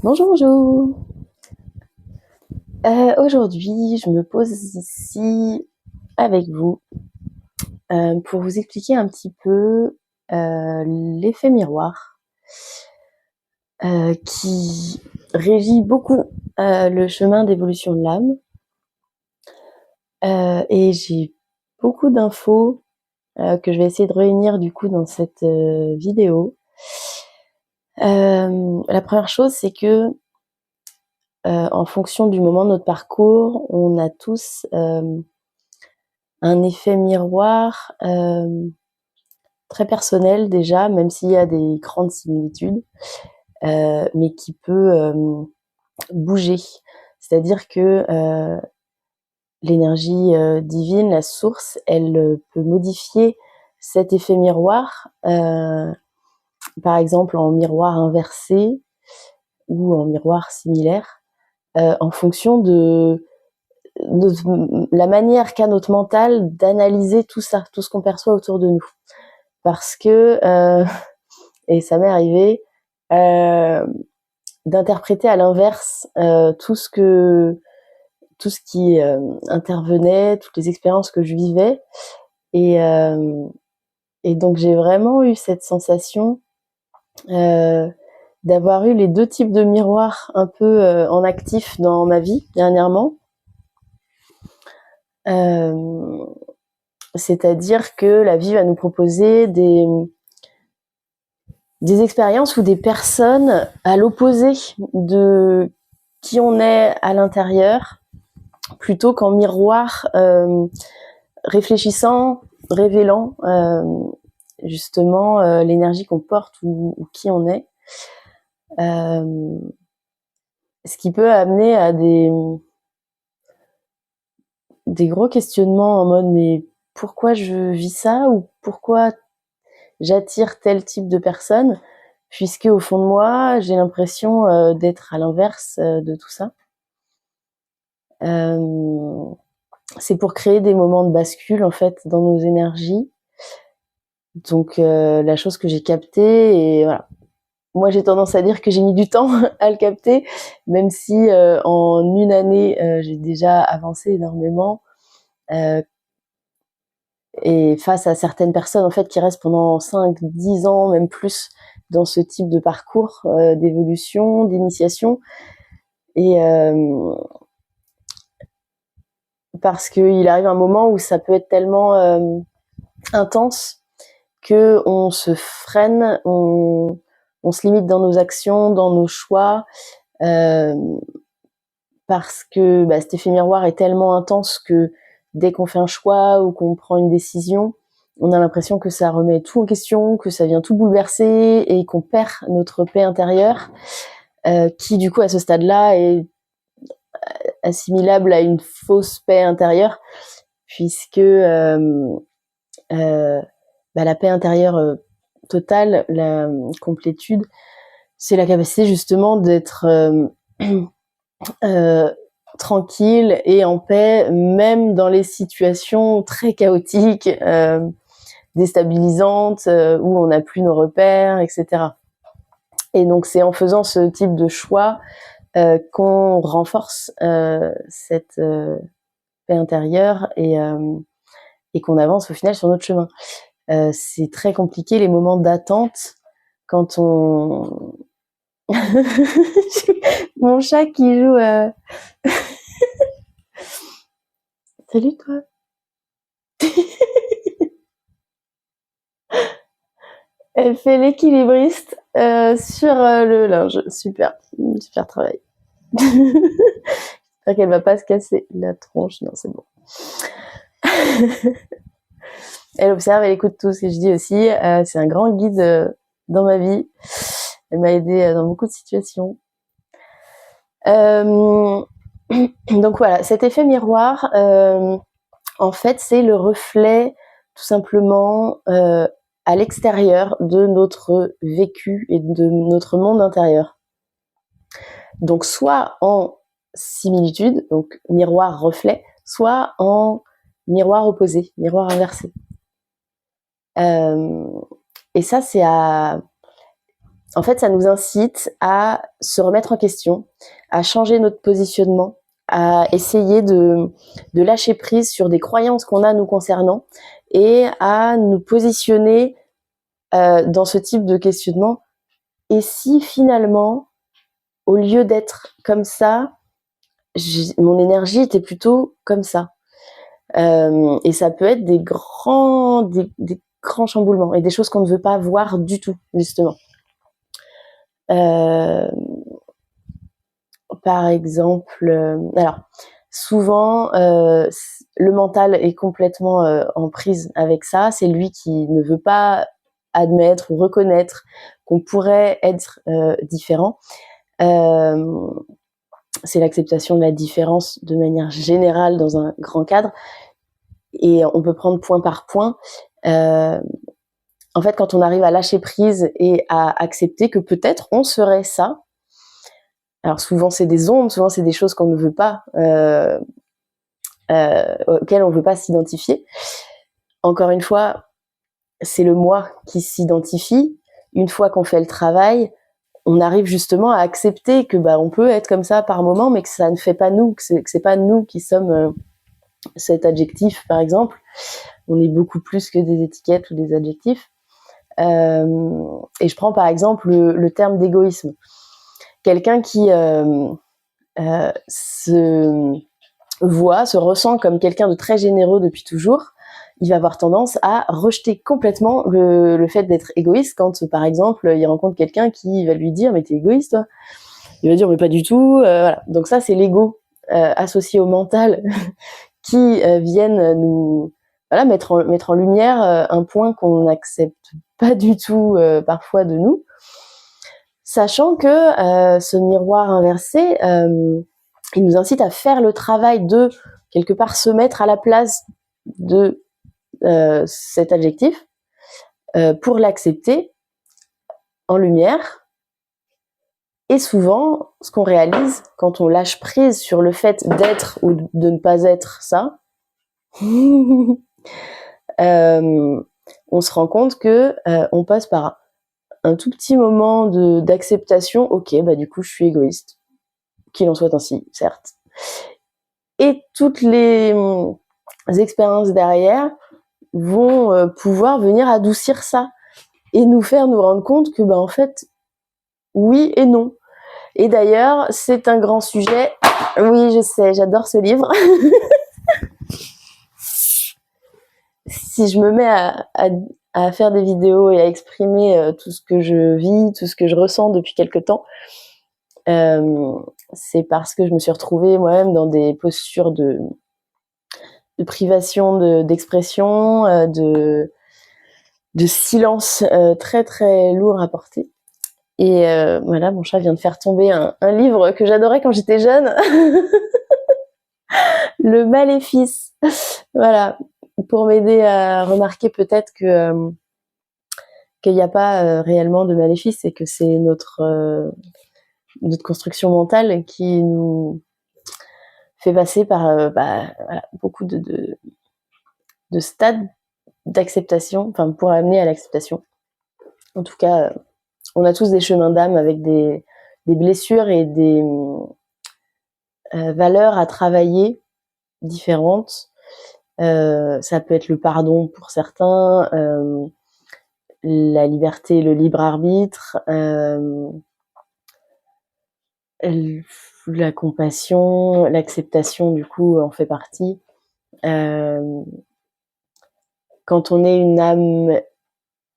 Bonjour, bonjour. Aujourd'hui, je me pose ici avec vous pour vous expliquer un petit peu l'effet miroir qui régit beaucoup le chemin d'évolution de l'âme. Et j'ai beaucoup d'infos que je vais essayer de réunir du coup dans cette vidéo. La première chose, c'est que en fonction du moment de notre parcours, on a tous un effet miroir très personnel déjà, même s'il y a des grandes similitudes, mais qui peut bouger. C'est-à-dire que l'énergie divine, la source, elle peut modifier cet effet miroir, par exemple en miroir inversé ou en miroir similaire, en fonction de la manière qu'a notre mental d'analyser tout ça, tout ce qu'on perçoit autour de nous. Parce que, et ça m'est arrivé, d'interpréter à l'inverse tout ce qui intervenait, toutes les expériences que je vivais. Et donc j'ai vraiment eu cette sensation d'avoir eu les deux types de miroirs un peu en actif dans ma vie dernièrement. C'est-à-dire que la vie va nous proposer des expériences ou des personnes à l'opposé de qui on est à l'intérieur, plutôt qu'en miroir réfléchissant, révélant justement l'énergie qu'on porte ou qui on est. Ce qui peut amener à des gros questionnements en mode mais pourquoi je vis ça ou pourquoi j'attire tel type de personne, puisque au fond de moi j'ai l'impression d'être à l'inverse de tout ça. C'est pour créer des moments de bascule en fait dans nos énergies. Donc la chose que j'ai captée, et voilà, moi j'ai tendance à dire que j'ai mis du temps à le capter, même si en une année j'ai déjà avancé énormément, et face à certaines personnes en fait qui restent pendant 5-10 ans, même plus, dans ce type de parcours d'évolution, d'initiation, et parce qu'il arrive un moment où ça peut être tellement intense que on se freine, on se limite dans nos actions, dans nos choix, parce que cet effet miroir est tellement intense que dès qu'on fait un choix ou qu'on prend une décision, on a l'impression que ça remet tout en question, que ça vient tout bouleverser et qu'on perd notre paix intérieure, qui du coup à ce stade-là est assimilable à une fausse paix intérieure, puisque la paix intérieure totale, la complétude, c'est la capacité justement d'être tranquille et en paix, même dans les situations très chaotiques, déstabilisantes, où on n'a plus nos repères, etc. Et donc c'est en faisant ce type de choix qu'on renforce cette paix intérieure et qu'on avance au final sur notre chemin. C'est très compliqué les moments d'attente quand on... Mon chat qui joue... Salut toi. Elle fait l'équilibriste sur le linge. Super, super travail. J'espère qu'elle va pas se casser la tronche. Non, c'est bon. Elle observe, elle écoute tout ce que je dis aussi. C'est un grand guide dans ma vie. Elle m'a aidée dans beaucoup de situations. Donc voilà, cet effet miroir, en fait, c'est le reflet tout simplement à l'extérieur de notre vécu et de notre monde intérieur. Donc soit en similitude, donc miroir-reflet, soit en miroir opposé, miroir inversé. Et ça, c'est à en fait, ça nous incite à se remettre en question, à changer notre positionnement, à essayer de lâcher prise sur des croyances qu'on a nous concernant et à nous positionner dans ce type de questionnement. Et si finalement, au lieu d'être comme ça, mon énergie était plutôt comme ça. Et ça peut être des grands chamboulements et des choses qu'on ne veut pas voir du tout, justement. Par exemple, alors souvent le mental est complètement en prise avec ça. C'est lui qui ne veut pas admettre ou reconnaître qu'on pourrait être différent. C'est l'acceptation de la différence de manière générale dans un grand cadre. Et on peut prendre point par point. En fait, quand on arrive à lâcher prise et à accepter que peut-être on serait ça, alors souvent c'est des ombres, souvent c'est des choses qu'on ne veut pas, auxquelles on ne veut pas s'identifier. Encore une fois, c'est le moi qui s'identifie. Une fois qu'on fait le travail, on arrive justement à accepter que on peut être comme ça par moment, mais que ça ne fait pas nous, que c'est pas nous qui sommes cet adjectif, par exemple. On est beaucoup plus que des étiquettes ou des adjectifs. Et je prends par exemple le terme d'égoïsme. Quelqu'un qui se ressent comme quelqu'un de très généreux depuis toujours, il va avoir tendance à rejeter complètement le fait d'être égoïste quand, par exemple, il rencontre quelqu'un qui va lui dire « mais t'es égoïste, toi ?» Il va dire « mais pas du tout. » Voilà. Donc ça, c'est l'ego associé au mental qui viennent nous mettre en lumière un point qu'on n'accepte pas du tout parfois de nous, sachant que ce miroir inversé, il nous incite à faire le travail de, quelque part, se mettre à la place de cet adjectif pour l'accepter en lumière. Et souvent, ce qu'on réalise quand on lâche prise sur le fait d'être ou de ne pas être ça, on se rend compte que on passe par un tout petit moment d'acceptation. Ok, du coup, je suis égoïste. Qu'il en soit ainsi, certes. Et toutes les expériences derrière vont pouvoir venir adoucir ça et nous faire nous rendre compte que en fait, oui et non. Et d'ailleurs, c'est un grand sujet. Oui, je sais, j'adore ce livre. Si je me mets à faire des vidéos et à exprimer tout ce que je vis, tout ce que je ressens depuis quelque temps, c'est parce que je me suis retrouvée moi-même dans des postures de privation d'expression, de silence très très lourd à porter. Et voilà, mon chat vient de faire tomber un livre que j'adorais quand j'étais jeune. Le Maléfice. Voilà, pour m'aider à remarquer peut-être que qu'il n'y a pas réellement de maléfice et que c'est notre construction mentale qui nous fait passer par beaucoup de stades d'acceptation, enfin pour amener à l'acceptation. En tout cas, on a tous des chemins d'âme avec des blessures et des valeurs à travailler différentes. Ça peut être le pardon pour certains, la liberté, le libre arbitre, la compassion, l'acceptation du coup en fait partie. Quand on est une âme,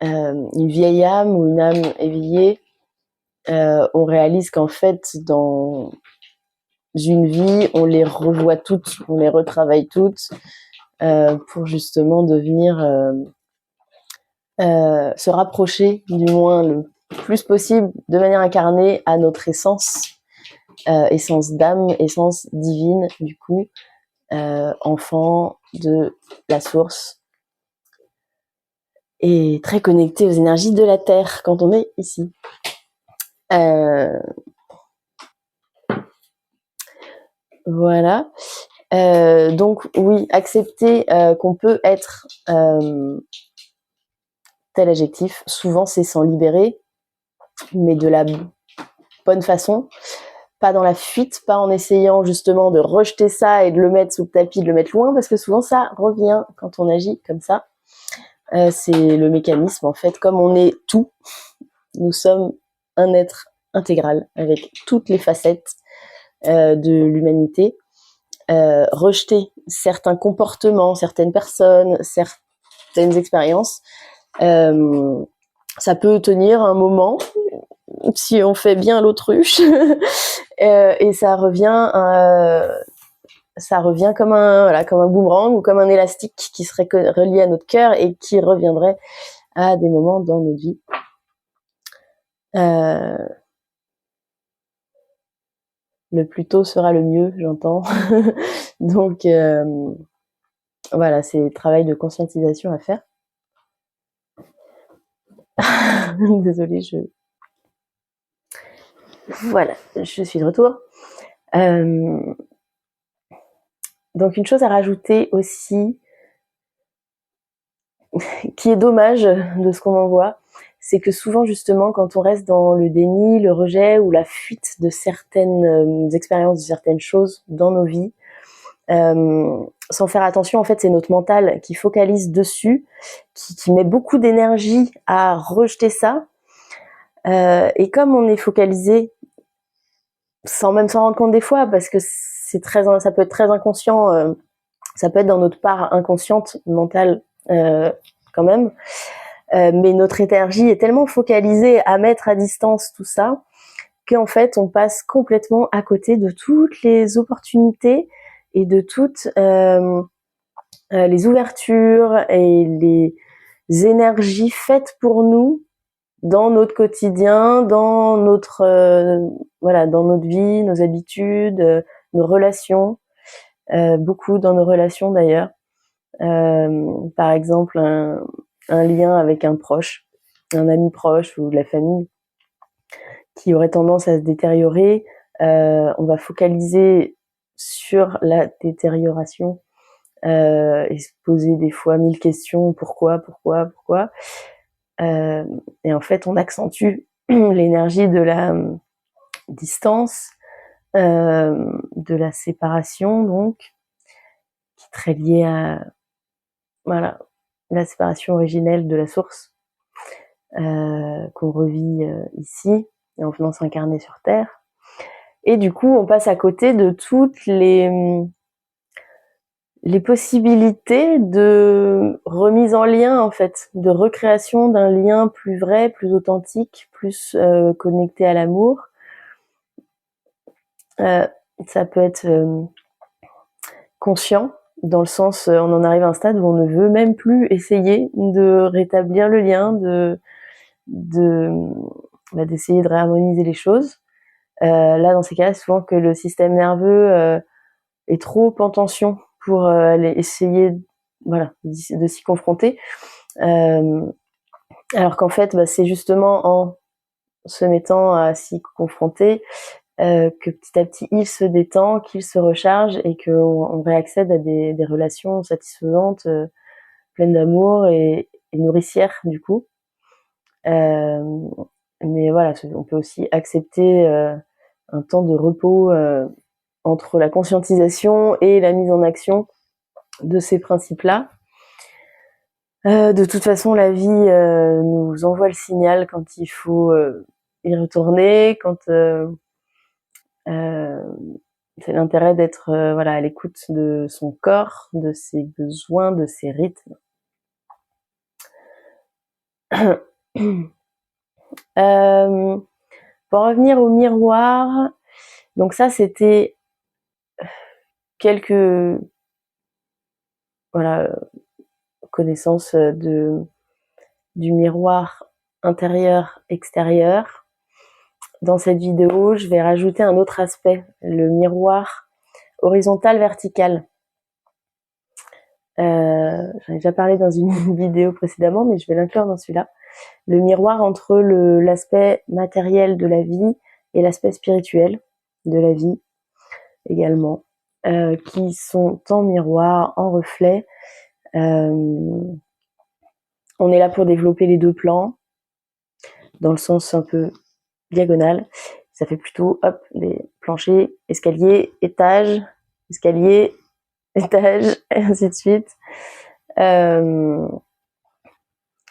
une vieille âme ou une âme éveillée, on réalise qu'en fait dans une vie, on les revoit toutes, on les retravaille toutes pour justement devenir se rapprocher du moins le plus possible de manière incarnée à notre essence, essence d'âme, essence divine du coup, enfant de la source et très connecté aux énergies de la terre quand on est ici. Voilà. Donc oui, accepter qu'on peut être tel adjectif, souvent c'est s'en libérer, mais de la bonne façon, pas dans la fuite, pas en essayant justement de rejeter ça et de le mettre sous le tapis, de le mettre loin, parce que souvent ça revient quand on agit comme ça. C'est le mécanisme, en fait, comme on est tout, nous sommes un être intégral avec toutes les facettes de l'humanité. Rejeter certains comportements, certaines personnes, certaines expériences, ça peut tenir un moment si on fait bien l'autruche et ça revient comme un boomerang ou comme un élastique qui serait relié à notre cœur et qui reviendrait à des moments dans notre vie. Le plus tôt sera le mieux, j'entends. Donc voilà, c'est le travail de conscientisation à faire. Désolée, voilà, je suis de retour. Donc une chose à rajouter aussi, qui est dommage de ce qu'on en voit, c'est que souvent justement quand on reste dans le déni, le rejet ou la fuite de certaines expériences, de certaines choses dans nos vies, sans faire attention, en fait c'est notre mental qui focalise dessus, qui met beaucoup d'énergie à rejeter ça, et comme on est focalisé sans même s'en rendre compte des fois, parce que ça peut être très inconscient, ça peut être dans notre part inconsciente, mentale quand même, mais notre énergie est tellement focalisée à mettre à distance tout ça qu'en fait on passe complètement à côté de toutes les opportunités et de toutes les ouvertures et les énergies faites pour nous dans notre quotidien, dans notre dans notre vie, nos habitudes, nos relations, beaucoup dans nos relations d'ailleurs. Par exemple, un lien avec un proche, un ami proche ou de la famille qui aurait tendance à se détériorer, on va focaliser sur la détérioration et se poser des fois 1000 questions, pourquoi. Et en fait, on accentue l'énergie de la distance, de la séparation, donc, qui est très liée à la séparation originelle de la source, qu'on revit ici, et en venant s'incarner sur Terre. Et du coup, on passe à côté de toutes les possibilités de remise en lien, en fait, de recréation d'un lien plus vrai, plus authentique, plus connecté à l'amour. Ça peut être conscient, dans le sens, on en arrive à un stade où on ne veut même plus essayer de rétablir le lien, d'essayer de réharmoniser les choses. Là, dans ces cas-là, souvent que le système nerveux est trop en tension pour aller essayer de s'y confronter. Alors qu'en fait, c'est justement en se mettant à s'y confronter que petit à petit il se détend, qu'il se recharge et qu'on réaccède à des relations satisfaisantes, pleines d'amour et nourricières du coup. Mais voilà, on peut aussi accepter un temps de repos entre la conscientisation et la mise en action de ces principes-là. De toute façon, la vie nous envoie le signal quand il faut y retourner, quand c'est l'intérêt d'être à l'écoute de son corps, de ses besoins, de ses rythmes. Pour revenir au miroir, donc ça c'était quelques connaissances du miroir intérieur-extérieur. Dans cette vidéo, je vais rajouter un autre aspect, le miroir horizontal-vertical. J'en ai déjà parlé dans une vidéo précédemment, mais je vais l'inclure dans celui-là. Le miroir entre l'aspect matériel de la vie et l'aspect spirituel de la vie également, qui sont en miroir, en reflet. On est là pour développer les deux plans, dans le sens un peu diagonale. Ça fait plutôt, hop, des planchers, escalier, étage, escalier, étage, et ainsi de suite.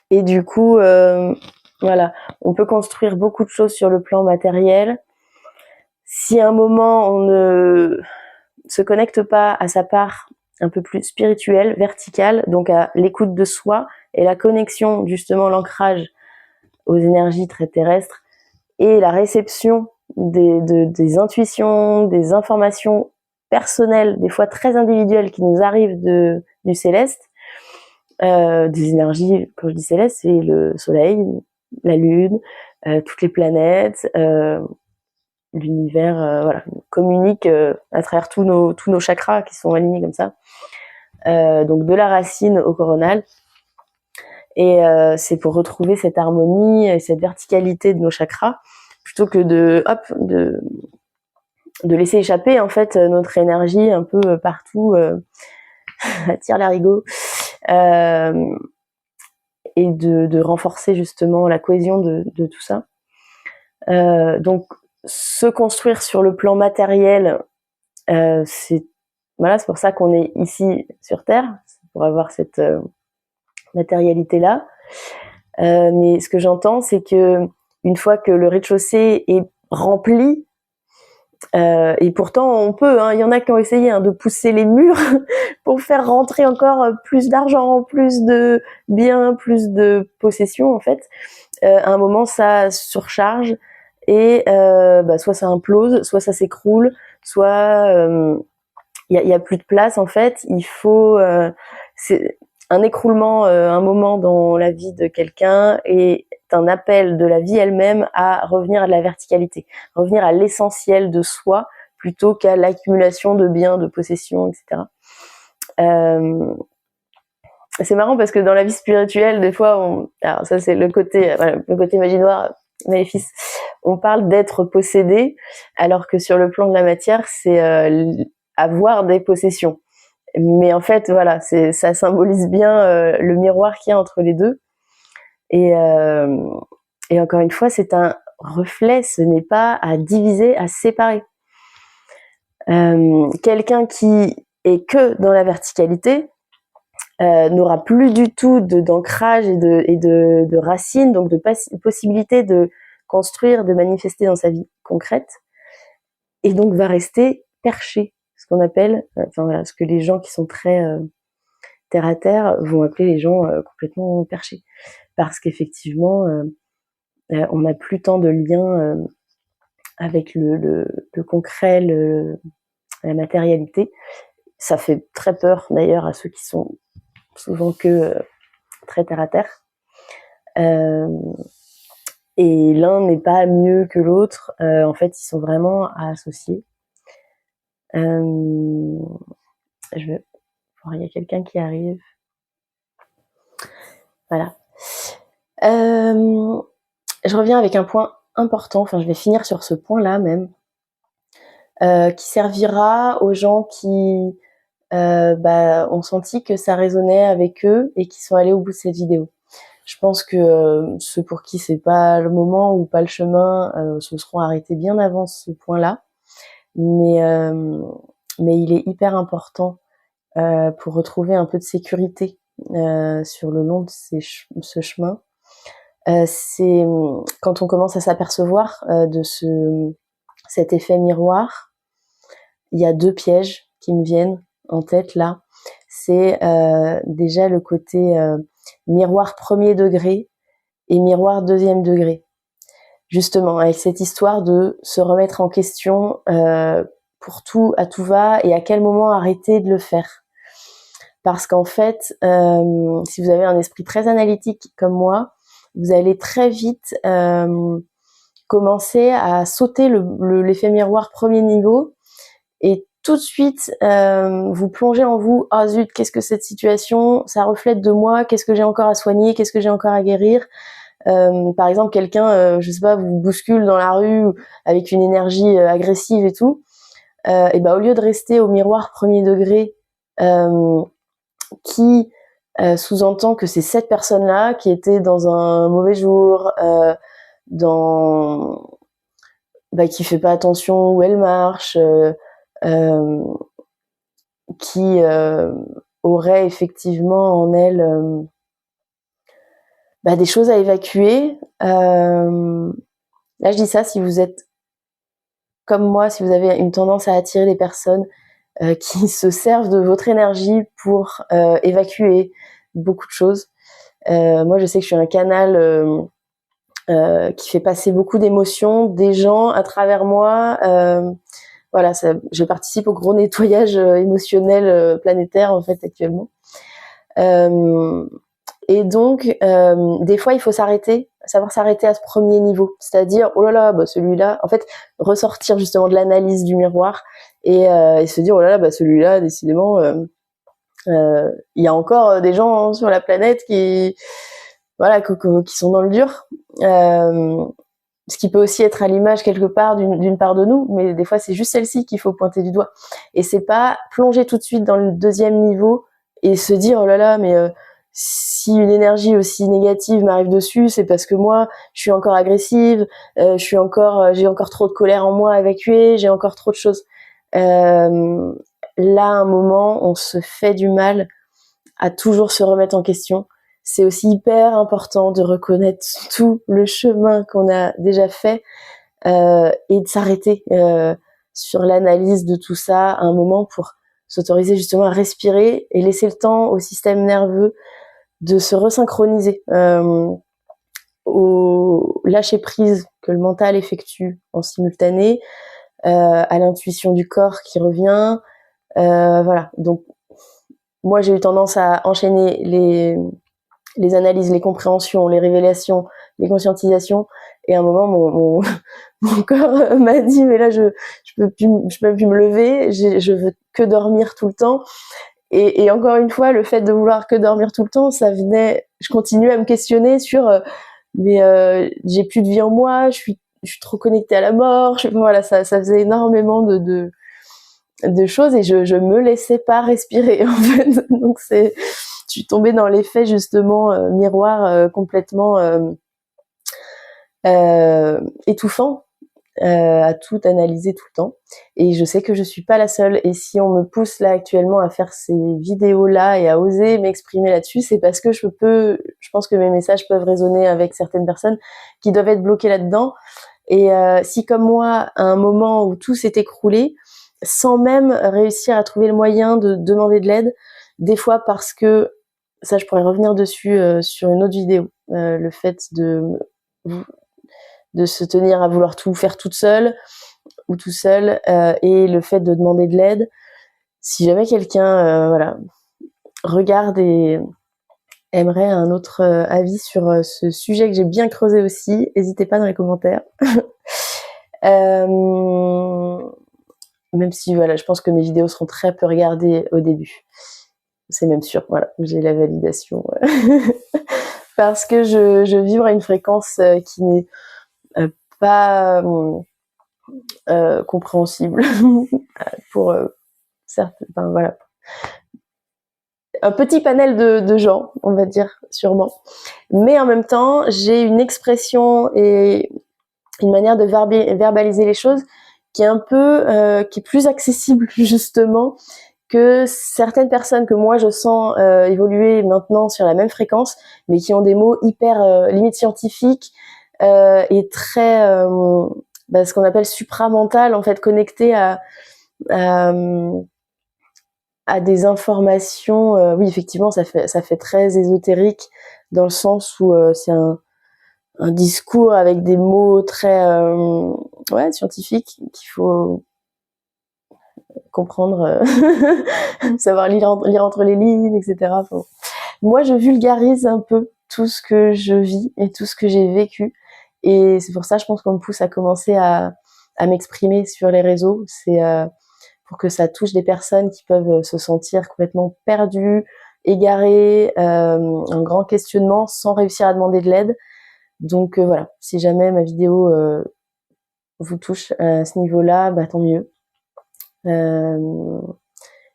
Et du coup, voilà, on peut construire beaucoup de choses sur le plan matériel. Si à un moment on ne se connecte pas à sa part un peu plus spirituelle, verticale, donc à l'écoute de soi et la connexion, justement l'ancrage aux énergies très terrestres et la réception des intuitions, des informations personnelles, des fois très individuelles qui nous arrivent du céleste, des énergies, quand je dis céleste, c'est le soleil, la lune, toutes les planètes, l'univers, voilà, communique à travers tous nos chakras qui sont alignés comme ça. Donc de la racine au coronal. Et c'est pour retrouver cette harmonie et cette verticalité de nos chakras, plutôt que de laisser échapper en fait notre énergie un peu partout, à tire l'arigot, et de renforcer justement la cohésion de tout ça. Donc se construire sur le plan matériel, c'est pour ça qu'on est ici sur Terre, pour avoir cette matérialité là. Mais ce que j'entends, c'est que une fois que le rez-de-chaussée est rempli, et pourtant on peut, il y en a qui ont essayé de pousser les murs pour faire rentrer encore plus d'argent, plus de biens, plus de possessions en fait. À un moment ça surcharge et soit ça implose, soit ça s'écroule, soit il y a plus de place en fait. Il faut c'est un écroulement, un moment dans la vie de quelqu'un est un appel de la vie elle-même à revenir à de la verticalité, revenir à l'essentiel de soi plutôt qu'à l'accumulation de biens, de possessions, etc. C'est marrant parce que dans la vie spirituelle, des fois, alors ça c'est le côté magie noire, maléfice, on parle d'être possédé, alors que sur le plan de la matière, c'est avoir des possessions. Mais en fait, voilà, ça symbolise bien le miroir qu'il y a entre les deux. Et encore une fois, c'est un reflet, ce n'est pas à diviser, à séparer. Quelqu'un qui est que dans la verticalité n'aura plus du tout d'ancrage et de racines, donc de possibilité de construire, de manifester dans sa vie concrète, et donc va rester perché, ce qu'on appelle, ce que les gens qui sont très terre à terre vont appeler les gens complètement perchés, parce qu'effectivement on n'a plus tant de lien avec le concret, la matérialité. Ça fait très peur d'ailleurs à ceux qui sont souvent que très terre à terre. Et l'un n'est pas mieux que l'autre. En fait, ils sont vraiment à associer. Il y a quelqu'un qui arrive. Voilà. Je reviens avec un point important. Enfin, je vais finir sur ce point-là même, qui servira aux gens qui ont senti que ça résonnait avec eux et qui sont allés au bout de cette vidéo. Je pense que ceux pour qui c'est pas le moment ou pas le chemin se seront arrêtés bien avant ce point-là. Mais il est hyper important pour retrouver un peu de sécurité sur le long de ce chemin. C'est quand on commence à s'apercevoir de cet effet miroir, il y a 2 pièges qui me viennent en tête là. C'est déjà le côté miroir premier degré et miroir deuxième degré. Justement, avec cette histoire de se remettre en question pour tout, à tout va, et à quel moment arrêter de le faire. Parce qu'en fait, si vous avez un esprit très analytique comme moi, vous allez très vite commencer à sauter l'effet miroir premier niveau et tout de suite vous plongez en vous. Ah zut, qu'est-ce que cette situation, ça reflète de moi, qu'est-ce que j'ai encore à soigner, qu'est-ce que j'ai encore à guérir. Par exemple, quelqu'un, je sais pas, vous bouscule dans la rue avec une énergie agressive et tout, et au lieu de rester au miroir premier degré qui sous-entend que c'est cette personne-là qui était dans un mauvais jour, dans qui fait pas attention où elle marche, qui aurait effectivement en elle des choses à évacuer. Là, je dis ça si vous êtes comme moi, si vous avez une tendance à attirer des personnes qui se servent de votre énergie pour évacuer beaucoup de choses. Moi, je sais que je suis un canal qui fait passer beaucoup d'émotions des gens à travers moi. Voilà, je participe au gros nettoyage émotionnel planétaire en fait actuellement. Et donc, des fois, il faut savoir s'arrêter à ce premier niveau. C'est-à-dire, oh là là, celui-là, en fait, ressortir justement de l'analyse du miroir et se dire, oh là là, celui-là, décidément, il y a encore des gens sur la planète qui sont dans le dur. Ce qui peut aussi être à l'image quelque part d'une part de nous, mais des fois c'est juste celle-ci qu'il faut pointer du doigt. Et c'est pas plonger tout de suite dans le deuxième niveau et se dire oh là là, mais si une énergie aussi négative m'arrive dessus, c'est parce que moi je suis encore agressive, j'ai encore trop de colère en moi à évacuer, j'ai encore trop de choses. Là, à un moment, on se fait du mal à toujours se remettre en question. C'est aussi hyper important de reconnaître tout le chemin qu'on a déjà fait et de s'arrêter sur l'analyse de tout ça à un moment pour s'autoriser justement à respirer et laisser le temps au système nerveux de se resynchroniser au lâcher prise que le mental effectue en simultané, à l'intuition du corps qui revient. Voilà, donc moi j'ai eu tendance à enchaîner les analyses, les compréhensions, les révélations, les conscientisations. Et à un moment, mon corps m'a dit, mais là, je peux plus me lever, je veux que dormir tout le temps. Et encore une fois, le fait de vouloir que dormir tout le temps, je continuais à me questionner sur, j'ai plus de vie en moi, je suis trop connectée à la mort. Voilà, ça faisait énormément de choses et je me laissais pas respirer, en fait. Donc je suis tombée dans l'effet justement miroir complètement étouffant, à tout analyser tout le temps. Et je sais que je suis pas la seule. Et si on me pousse là actuellement à faire ces vidéos là et à oser m'exprimer là-dessus, c'est parce que je pense que mes messages peuvent résonner avec certaines personnes qui doivent être bloquées là-dedans. Et si comme moi, à un moment où tout s'est écroulé, sans même réussir à trouver le moyen de demander de l'aide, des fois parce que, ça je pourrais revenir dessus sur une autre vidéo, le fait de se tenir à vouloir tout faire toute seule ou tout seul, et le fait de demander de l'aide. Si jamais quelqu'un regarde et aimerait un autre avis sur ce sujet que j'ai bien creusé aussi, n'hésitez pas dans les commentaires. Même si je pense que mes vidéos seront très peu regardées au début. C'est même sûr, voilà, j'ai la validation. Parce que je vibre à une fréquence qui n'est pas compréhensible pour certains, voilà. Un petit panel de gens, on va dire, sûrement. Mais en même temps, j'ai une expression et une manière de verbaliser les choses qui est plus accessible justement que certaines personnes que moi je sens évoluer maintenant sur la même fréquence, mais qui ont des mots hyper limite scientifiques et très ce qu'on appelle supramental, en fait, connecté à des informations. Oui, effectivement, ça fait très ésotérique dans le sens où c'est un discours avec des mots très scientifiques qu'il faut comprendre, savoir lire entre les lignes, etc. Enfin, moi, je vulgarise un peu tout ce que je vis et tout ce que j'ai vécu. Et c'est pour ça, je pense qu'on me pousse à commencer à m'exprimer sur les réseaux. C'est pour que ça touche des personnes qui peuvent se sentir complètement perdues, égarées, un grand questionnement sans réussir à demander de l'aide. Donc voilà, si jamais ma vidéo vous touche à ce niveau-là, tant mieux.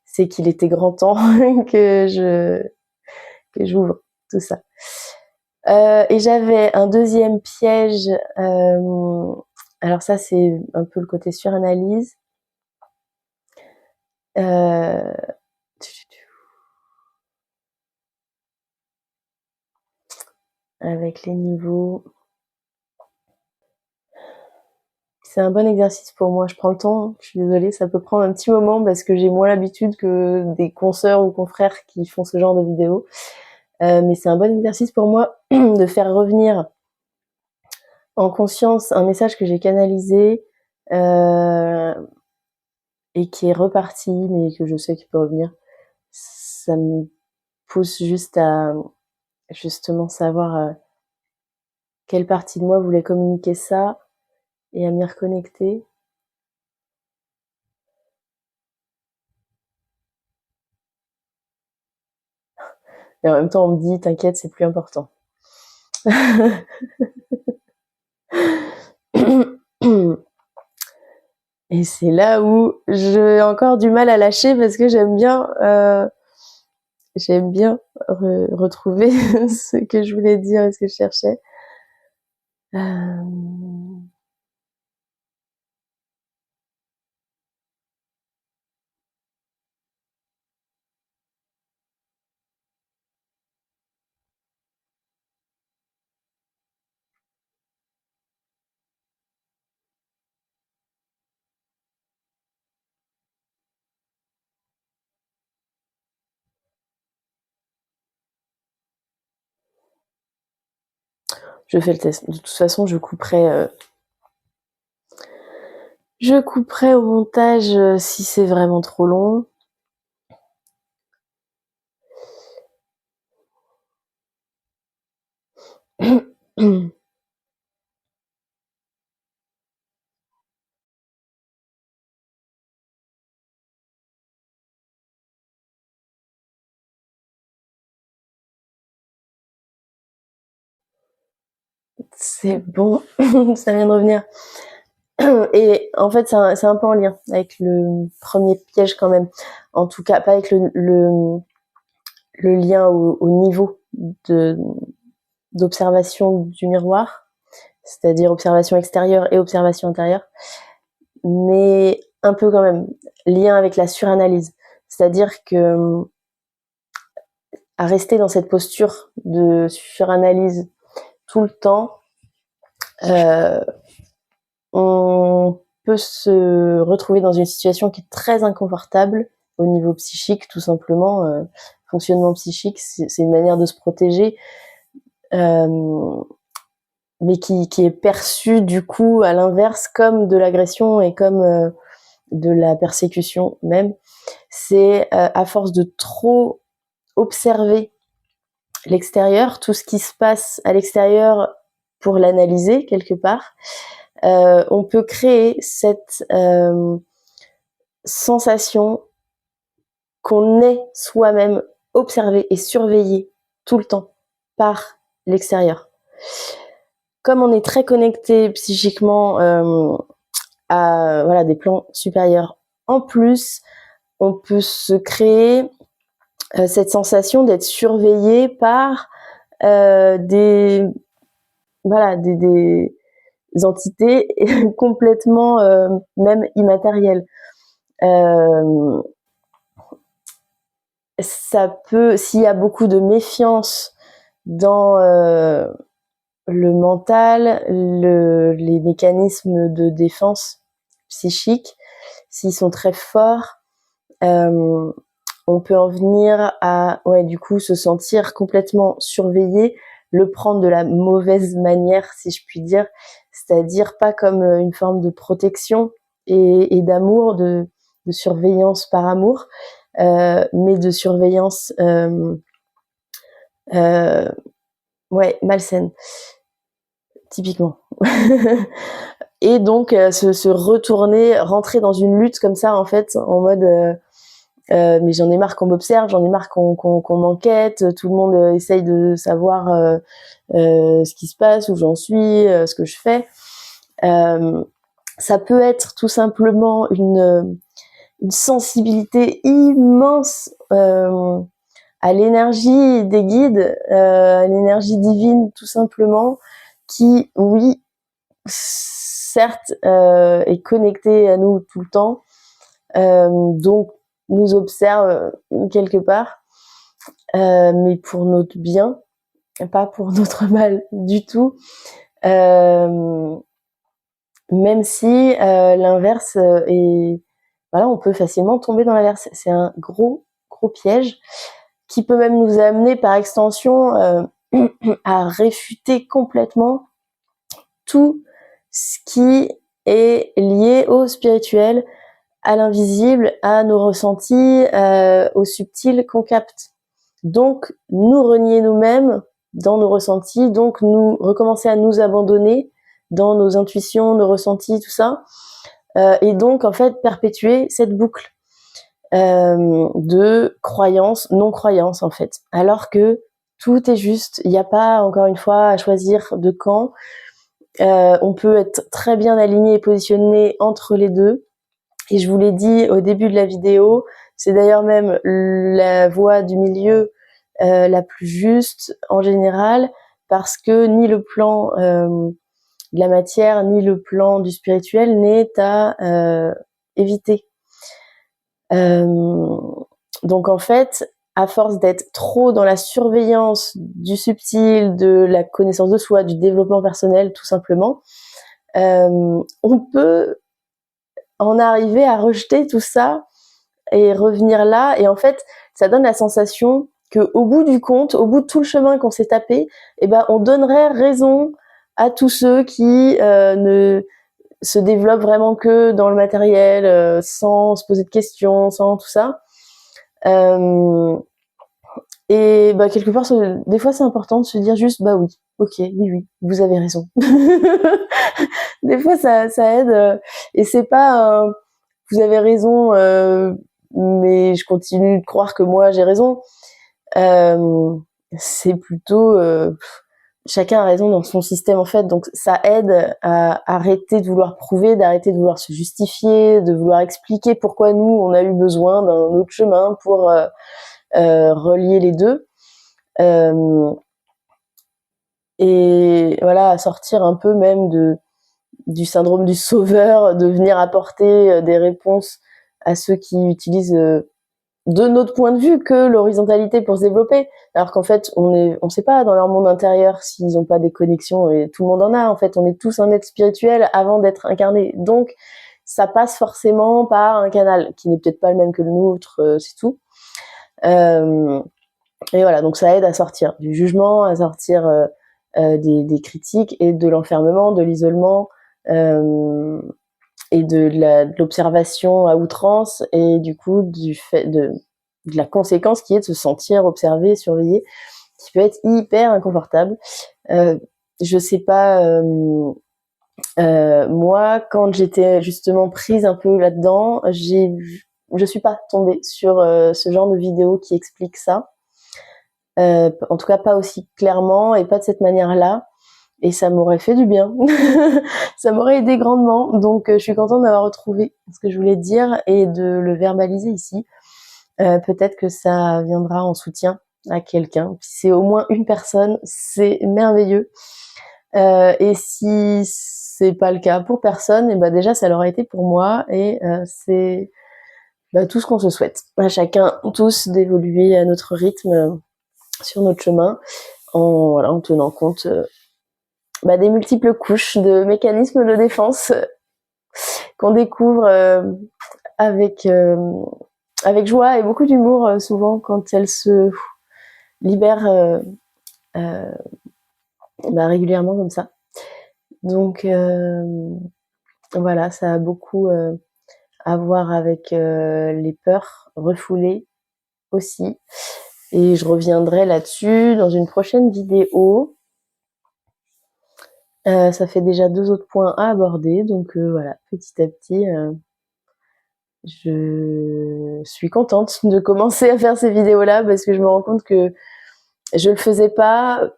C'est qu'il était grand temps que j'ouvre tout ça. Et j'avais un deuxième piège Alors ça, c'est un peu le côté suranalyse. Avec les niveaux. C'est un bon exercice pour moi. Je prends le temps. Je suis désolée, ça peut prendre un petit moment parce que j'ai moins l'habitude que des consoeurs ou confrères qui font ce genre de vidéos. Mais c'est un bon exercice pour moi de faire revenir en conscience un message que j'ai canalisé et qui est reparti, mais que je sais qu'il peut revenir. Ça me pousse juste à justement savoir quelle partie de moi voulait communiquer ça et à m'y reconnecter. Et en même temps, on me dit, t'inquiète, c'est plus important. Et c'est là où j'ai encore du mal à lâcher parce que j'aime bien retrouver ce que je voulais dire et ce que je cherchais. Je fais le test. De toute façon, je couperai au montage si c'est vraiment trop long. C'est bon, ça vient de revenir. Et en fait, c'est un peu en lien avec le premier piège quand même. En tout cas, pas avec le lien au niveau d'observation du miroir, c'est-à-dire observation extérieure et observation intérieure, mais un peu quand même lien avec la suranalyse. C'est-à-dire que à rester dans cette posture de suranalyse tout le temps, on peut se retrouver dans une situation qui est très inconfortable au niveau psychique, tout simplement. Fonctionnement psychique, c'est une manière de se protéger, mais qui est perçue du coup à l'inverse comme de l'agression et comme de la persécution même. C'est à force de trop observer l'extérieur, tout ce qui se passe à l'extérieur pour l'analyser quelque part, on peut créer cette sensation qu'on est soi-même observé et surveillé tout le temps par l'extérieur. Comme on est très connecté psychiquement à voilà, des plans supérieurs, en plus, on peut se créer cette sensation d'être surveillé par des entités complètement même immatérielles. Ça peut, s'il y a beaucoup de méfiance dans le mental, les mécanismes de défense psychique, s'ils sont très forts, on peut en venir à du coup se sentir complètement surveillé, le prendre de la mauvaise manière, si je puis dire, c'est-à-dire pas comme une forme de protection et d'amour, de surveillance par amour, mais de surveillance malsaine, typiquement. Et donc se retourner, rentrer dans une lutte comme ça en fait, en mode mais j'en ai marre qu'on m'observe, j'en ai marre qu'on m'enquête, tout le monde essaye de savoir ce qui se passe, où j'en suis, ce que je fais. Ça peut être tout simplement une sensibilité immense à l'énergie des guides, à l'énergie divine tout simplement, qui, oui, certes, est connecté à nous tout le temps, donc nous observe quelque part, mais pour notre bien, pas pour notre mal du tout. Même si l'inverse est... Voilà, on peut facilement tomber dans l'inverse. C'est un gros piège qui peut même nous amener par extension à réfuter complètement tout ce qui est lié au spirituel, à l'invisible, à nos ressentis, au subtil qu'on capte. Donc, nous renier nous-mêmes dans nos ressentis, donc nous recommencer à nous abandonner dans nos intuitions, nos ressentis, tout ça, et donc en fait perpétuer cette boucle de croyance, non-croyance en fait. Alors que tout est juste, il n'y a pas encore une fois à choisir de camp. On peut être très bien aligné et positionné entre les deux. Et je vous l'ai dit au début de la vidéo, c'est d'ailleurs même la voie du milieu la plus juste en général, parce que ni le plan de la matière, ni le plan du spirituel n'est à éviter. Donc en fait, à force d'être trop dans la surveillance du subtil, de la connaissance de soi, du développement personnel tout simplement, on peut en arriver à rejeter tout ça et revenir là. Et en fait, ça donne la sensation qu'au bout du compte, au bout de tout le chemin qu'on s'est tapé, eh ben, on donnerait raison à tous ceux qui ne se développent vraiment que dans le matériel, sans se poser de questions, sans tout ça. Et bah, quelque part, des fois, c'est important de se dire juste, bah oui, ok, oui, vous avez raison. Des fois, ça aide. Et c'est pas vous avez raison, mais je continue de croire que moi, j'ai raison. C'est plutôt... chacun a raison dans son système, en fait. Donc, ça aide à arrêter de vouloir prouver, d'arrêter de vouloir se justifier, de vouloir expliquer pourquoi nous, on a eu besoin d'un autre chemin pour relier les deux. Et voilà, sortir un peu même du syndrome du sauveur, de venir apporter des réponses à ceux qui utilisent de notre point de vue que l'horizontalité pour se développer, alors qu'en fait on sait pas dans leur monde intérieur s'ils ont pas des connexions, et tout le monde en a en fait. On est tous un être spirituel avant d'être incarné, donc ça passe forcément par un canal qui n'est peut-être pas le même que le nôtre, c'est tout. Et voilà, donc ça aide à sortir du jugement, à sortir des critiques et de l'enfermement, de l'isolement, et de l'observation à outrance, et du coup du fait de la conséquence qui est de se sentir observé, surveillé, qui peut être hyper inconfortable. Je sais pas, moi quand j'étais justement prise un peu là-dedans, je suis pas tombée sur ce genre de vidéo qui explique ça, en tout cas pas aussi clairement et pas de cette manière-là. Et ça m'aurait fait du bien. Ça m'aurait aidé grandement. Donc, je suis contente d'avoir retrouvé ce que je voulais dire et de le verbaliser ici. Peut-être que ça viendra en soutien à quelqu'un. Si c'est au moins une personne, c'est merveilleux. Et si c'est pas le cas pour personne, et ben déjà, ça l'aurait été pour moi. Et c'est tout ce qu'on se souhaite. À chacun, tous, d'évoluer à notre rythme, sur notre chemin, en tenant compte des multiples couches de mécanismes de défense qu'on découvre avec joie et beaucoup d'humour, souvent quand elles se libèrent régulièrement comme ça. Donc voilà, ça a beaucoup à voir avec les peurs refoulées aussi. Et je reviendrai là-dessus dans une prochaine vidéo. Ça fait déjà 2 autres points à aborder, donc voilà, petit à petit, je suis contente de commencer à faire ces vidéos-là, parce que je me rends compte que je le faisais pas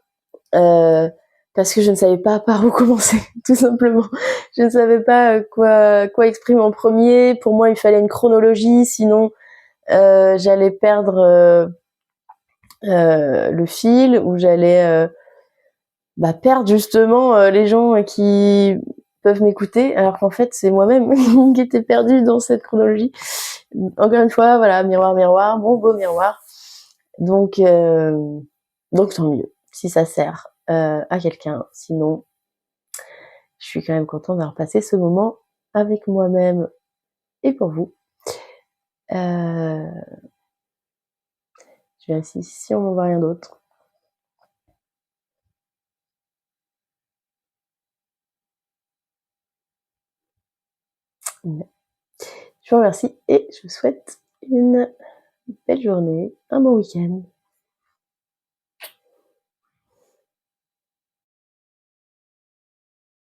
parce que je ne savais pas par où commencer, tout simplement. Je ne savais pas quoi exprimer en premier. Pour moi, il fallait une chronologie, sinon j'allais perdre le fil, ou j'allais perdre justement les gens qui peuvent m'écouter, alors qu'en fait c'est moi-même qui étais perdue dans cette chronologie. Encore une fois, voilà, miroir, miroir, mon beau miroir. Donc tant mieux si ça sert à quelqu'un. Sinon, je suis quand même contente d'avoir passé ce moment avec moi-même et pour vous. Je vérifie si on m'envoie rien d'autre. Je vous remercie et je vous souhaite une belle journée, un bon week-end.